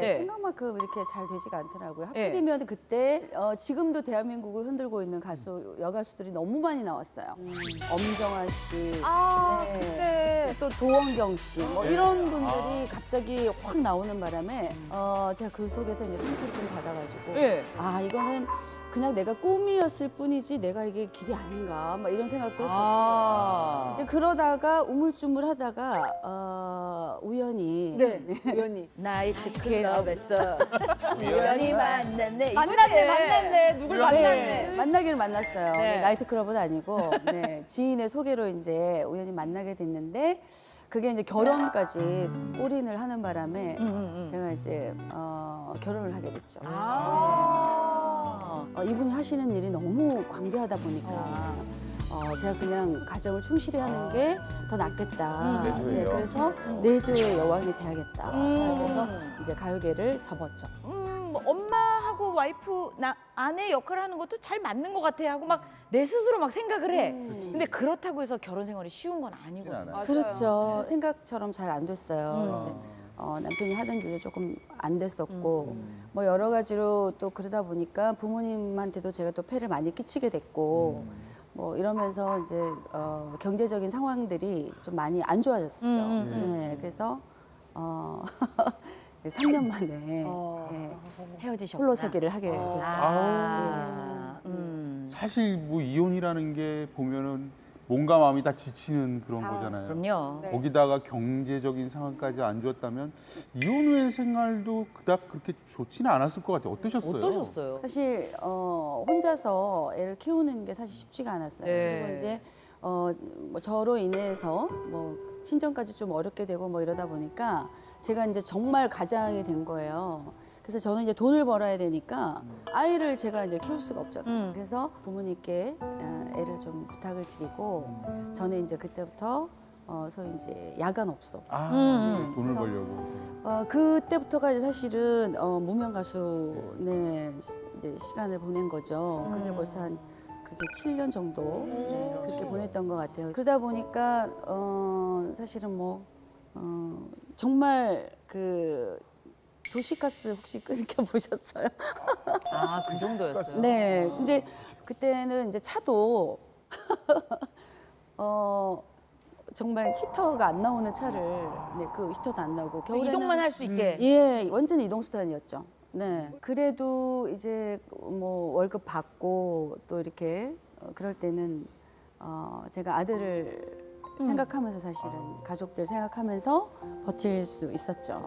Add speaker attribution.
Speaker 1: 네.
Speaker 2: 생각만큼 이렇게 잘 되지가 않더라고요.
Speaker 1: 네.
Speaker 2: 하필이면 그때 지금도 대한민국을 흔들고 있는 가수 여가수들이 너무 많이 나왔어요. 엄정화 씨, 네.
Speaker 1: 그때
Speaker 2: 또 도원경 씨, 뭐 이런 분들이 갑자기 확 나오는 바람에 제가 그 속에서 이제 상처를 좀 받아가지고
Speaker 1: 네.
Speaker 2: 아 이거는 그냥 내가 꿈이었을 뿐이지 내가 이게 길이 아닌가 막 이런 생각도 했었고 이제 그러다가 우물쭈물하다가 우연히
Speaker 1: 우연히 나이트
Speaker 2: 클럽에서
Speaker 1: 우연히 만났네.
Speaker 2: 만났네.
Speaker 1: 누굴
Speaker 2: 네,
Speaker 1: 만났네.
Speaker 2: 만나기를 만났어요.
Speaker 1: 네.
Speaker 2: 나이트클럽은 아니고 네, 지인의 소개로 이제 우연히 만나게 됐는데 그게 이제 결혼까지 골인을 하는 바람에 제가 이제 결혼을 하게 됐죠. 이분이 하시는 일이 너무 광대하다 보니까 제가 그냥 가정을 충실히 하는 게 더 낫겠다. 네, 그래서 내조의 여왕이 돼야겠다. 그래서 이제 가요계를 접었죠.
Speaker 1: 뭐 엄마하고 와이프 아내 역할을 하는 것도 잘 맞는 것 같아 하고 막 내 스스로 막 생각을 해. 근데 그렇다고 해서 결혼 생활이 쉬운 건 아니거든요.
Speaker 2: 그렇죠. 생각처럼 잘 안 됐어요. 이제 남편이 하던 일도 조금 안 됐었고 뭐 여러 가지로 또 그러다 보니까 부모님한테도 제가 또 폐를 많이 끼치게 됐고 뭐 이러면서 이제 경제적인 상황들이 좀 많이 안 좋아졌었죠. 네, 그래서 3년 만에 네,
Speaker 1: 헤어지셨구나.
Speaker 2: 홀로서기를 하게 됐어요.
Speaker 3: 사실 뭐 이혼이라는 게 보면은 몸과 마음이 다 지치는 그런 거잖아요.
Speaker 1: 그럼요.
Speaker 3: 거기다가 경제적인 상황까지 안 좋았다면 이혼 후의 생활도 그닥 그렇게 좋지는 않았을 것 같아요. 어떠셨어요?
Speaker 1: 어떠셨어요?
Speaker 2: 사실 혼자서 애를 키우는 게 사실 쉽지가 않았어요.
Speaker 1: 네.
Speaker 2: 그리고 이제 뭐 저로 인해서 뭐 친정까지 좀 어렵게 되고 뭐 이러다 보니까 제가 이제 정말 가장이 된 거예요. 그래서 저는 이제 돈을 벌어야 되니까 아이를 제가 이제 키울 수가 없잖아요. 그래서 부모님께 애를 좀 부탁을 드리고 저는 이제 그때부터 소위 이제 야간업소.
Speaker 3: 돈을
Speaker 2: 그래서
Speaker 3: 벌려고.
Speaker 2: 그때부터가 이제 사실은 무명 가수 이제 시간을 보낸 거죠. 그게 벌써 한 그게 7년 정도 그렇게 보냈던 것 같아요. 그러다 보니까 사실은 뭐 정말 그 도시가스 혹시 끊겨 보셨어요?
Speaker 1: 그 정도였어요.
Speaker 2: 네. 이제 그때는 이제 차도 정말 히터가 안 나오는 차를 그 히터도 안 나오고 겨울에는
Speaker 1: 이동만 할 수 있게.
Speaker 2: 예, 완전 이동 수단이었죠. 네. 그래도 이제 뭐 월급 받고 또 이렇게 그럴 때는 제가 아들을 생각하면서 사실은 가족들 생각하면서 버틸 수 있었죠.